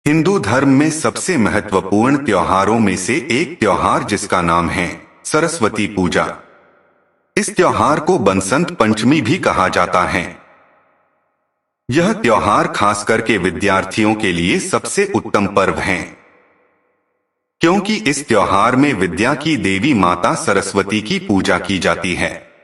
हिंदू धर्म में सबसे महत्वपूर्ण त्योहारों में से एक त्योहार जिसका नाम है सरस्वती पूजा। इस त्योहार को बसंत पंचमी भी कहा जाता है। यह त्योहार खास करके विद्यार्थियों के लिए सबसे उत्तम पर्व है, क्योंकि इस त्योहार में विद्या की देवी माता सरस्वती की पूजा की जाती है।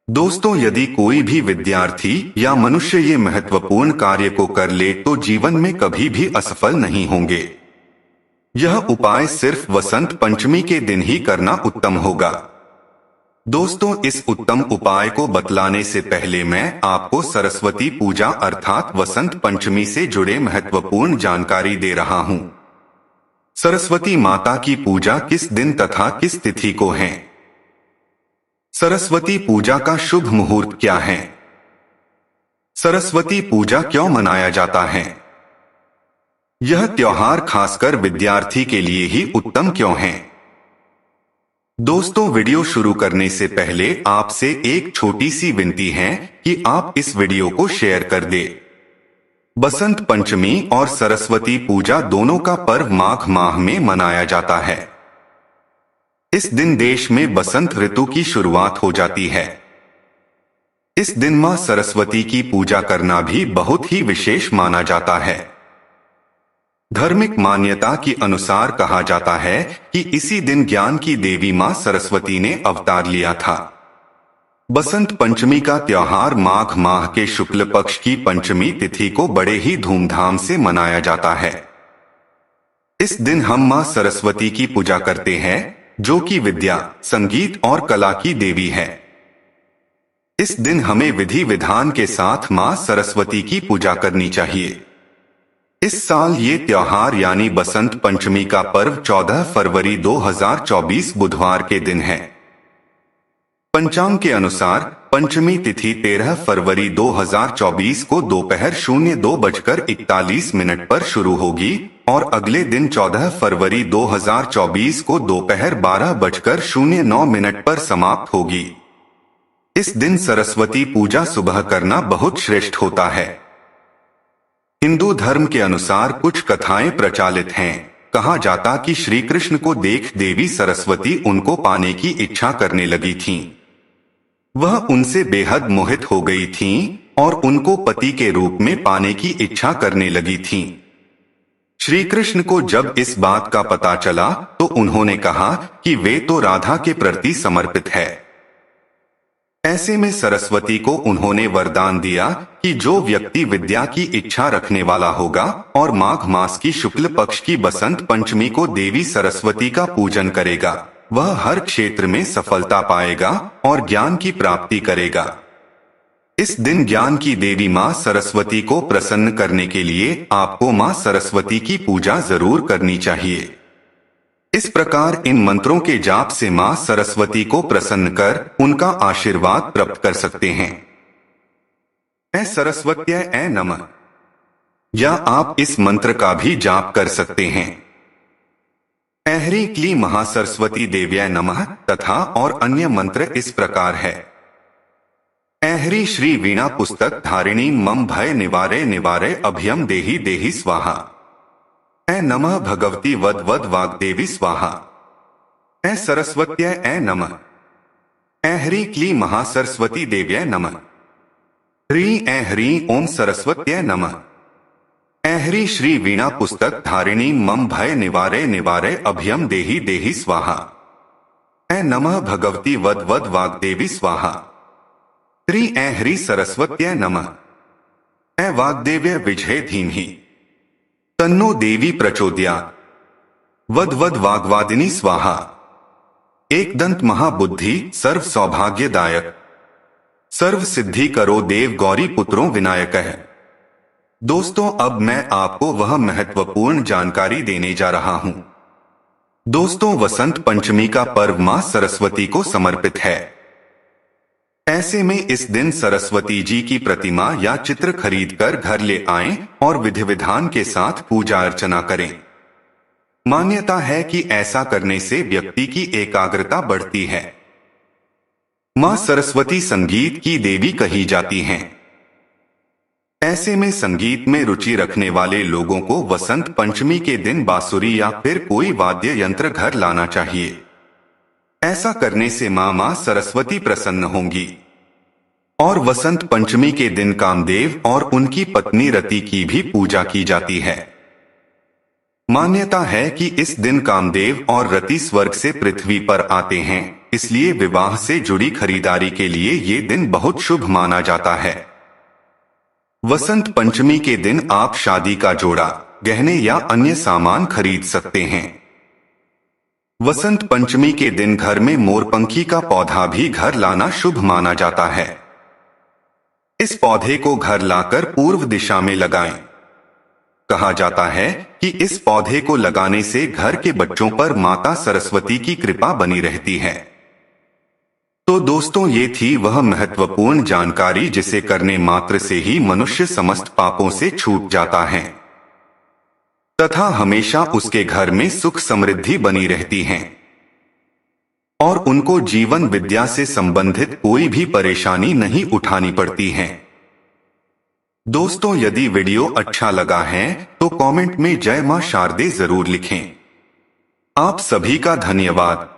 दोस्तों, यदि कोई भी विद्यार्थी या मनुष्य ये महत्वपूर्ण कार्य को कर ले तो जीवन में कभी भी असफल नहीं होंगे। यह उपाय सिर्फ वसंत पंचमी के दिन ही करना उत्तम होगा। दोस्तों, इस उत्तम उपाय को बतलाने से पहले मैं आपको सरस्वती पूजा अर्थात वसंत पंचमी से जुड़े महत्वपूर्ण जानकारी दे रहा हूँ। सरस्वती माता की पूजा किस दिन तथा किस तिथि को है? सरस्वती पूजा का शुभ मुहूर्त क्या है? सरस्वती पूजा क्यों मनाया जाता है? यह त्योहार खासकर विद्यार्थी के लिए ही उत्तम क्यों है? दोस्तों, वीडियो शुरू करने से पहले आपसे एक छोटी सी विनती है कि आप इस वीडियो को शेयर कर दें। बसंत पंचमी और सरस्वती पूजा दोनों का पर्व माघ माह में मनाया जाता है। इस दिन देश में बसंत ऋतु की शुरुआत हो जाती है। इस दिन मां सरस्वती की पूजा करना भी बहुत ही विशेष माना जाता है। धार्मिक मान्यता के अनुसार कहा जाता है कि इसी दिन ज्ञान की देवी मां सरस्वती ने अवतार लिया था। बसंत पंचमी का त्योहार माघ माह के शुक्ल पक्ष की पंचमी तिथि को बड़े ही धूमधाम से मनाया जाता है। इस दिन हम मां सरस्वती की पूजा करते हैं, जो कि विद्या, संगीत और कला की देवी है। इस दिन हमें विधि विधान के साथ मां सरस्वती की पूजा करनी चाहिए। इस साल ये त्योहार यानी बसंत पंचमी का पर्व 14 फरवरी 2024 बुधवार के दिन है। पंचांग के अनुसार पंचमी तिथि 13 फरवरी 2024 को दोपहर 02:41 पर शुरू होगी और अगले दिन 14 फरवरी 2024 को दोपहर 12:09 पर समाप्त होगी। इस दिन सरस्वती पूजा सुबह करना बहुत श्रेष्ठ होता है। हिंदू धर्म के अनुसार कुछ कथाएं प्रचलित हैं। कहा जाता कि श्री कृष्ण को देख देवी सरस्वती उनको पाने की इच्छा करने लगी थीं। वह उनसे बेहद मोहित हो गई थीं और उनको पति के रूप में पाने की इच्छा करने लगी थीं। श्री कृष्ण को जब इस बात का पता चला तो उन्होंने कहा कि वे तो राधा के प्रति समर्पित है। ऐसे में सरस्वती को उन्होंने वरदान दिया कि जो व्यक्ति विद्या की इच्छा रखने वाला होगा और माघ मास की शुक्ल पक्ष की बसंत पंचमी को देवी सरस्वती का पूजन करेगा, वह हर क्षेत्र में सफलता पाएगा और ज्ञान की प्राप्ति करेगा। इस दिन ज्ञान की देवी मां सरस्वती को प्रसन्न करने के लिए आपको मां सरस्वती की पूजा जरूर करनी चाहिए। इस प्रकार इन मंत्रों के जाप से मां सरस्वती को प्रसन्न कर उनका आशीर्वाद प्राप्त कर सकते हैं। ऐ सरस्वत्यै ऐ नमः, या आप इस मंत्र का भी जाप कर सकते हैं। ऐ क्ली महासरस्वती देव्यै नमः तथा और अन्य मंत्र इस प्रकार है। ऐ श्री वीणा पुस्तक धारिणी मम भय निवारे निवारे अभयम देहि देहि स्वाहा। ऐ नमः भगवती वद वद वाग्देवी स्वाहा। ऐ सरस्वत्यै ऐ नमः। ऐ क्ली महासरस्वती देव्यै नमः। ऐ ओम सरस्वत्यै नमः। ऐ श्री वीणा पुस्तक धारिणी मम भय निवारे निवारे अभयम देहि देहि स्वाहा। ऐ नमः भगवती वद वद वाग्देवी स्वाहा। ऐ सरस्वत्यै नमः। ऐ वाग्देव्य विजय धीमहि तन्नो देवी प्रचोदयात्। वद वद वाग्वादिनी स्वाहा। एक दंत महाबुद्धि सर्व सौभाग्यदायक, सर्व सिद्धि करो देव गौरी पुत्रों विनायक है। दोस्तों, अब मैं आपको वह महत्वपूर्ण जानकारी देने जा रहा हूं। दोस्तों, वसंत पंचमी का पर्व मां सरस्वती को समर्पित है। ऐसे में इस दिन सरस्वती जी की प्रतिमा या चित्र खरीदकर घर ले आएं और विधि विधान के साथ पूजा अर्चना करें। मान्यता है कि ऐसा करने से व्यक्ति की एकाग्रता बढ़ती है। मां सरस्वती संगीत की देवी कही जाती हैं। ऐसे में संगीत में रुचि रखने वाले लोगों को वसंत पंचमी के दिन बांसुरी या फिर कोई वाद्य यंत्र घर लाना चाहिए। ऐसा करने से मां सरस्वती प्रसन्न होंगी। और वसंत पंचमी के दिन कामदेव और उनकी पत्नी रति की भी पूजा की जाती है। मान्यता है कि इस दिन कामदेव और रति स्वर्ग से पृथ्वी पर आते हैं, इसलिए विवाह से जुड़ी खरीदारी के लिए ये दिन बहुत शुभ माना जाता है। वसंत पंचमी के दिन आप शादी का जोड़ा, गहने या अन्य सामान खरीद सकते हैं। वसंत पंचमी के दिन घर में मोरपंखी का पौधा भी घर लाना शुभ माना जाता है। इस पौधे को घर लाकर पूर्व दिशा में लगाएं। कहा जाता है कि इस पौधे को लगाने से घर के बच्चों पर माता सरस्वती की कृपा बनी रहती है। तो दोस्तों, ये थी वह महत्वपूर्ण जानकारी जिसे करने मात्र से ही मनुष्य समस्त पापों से छूट जाता है तथा हमेशा उसके घर में सुख समृद्धि बनी रहती है और उनको जीवन विद्या से संबंधित कोई भी परेशानी नहीं उठानी पड़ती है। दोस्तों, यदि वीडियो अच्छा लगा है तो कमेंट में जय मां शारदे जरूर लिखें। आप सभी का धन्यवाद।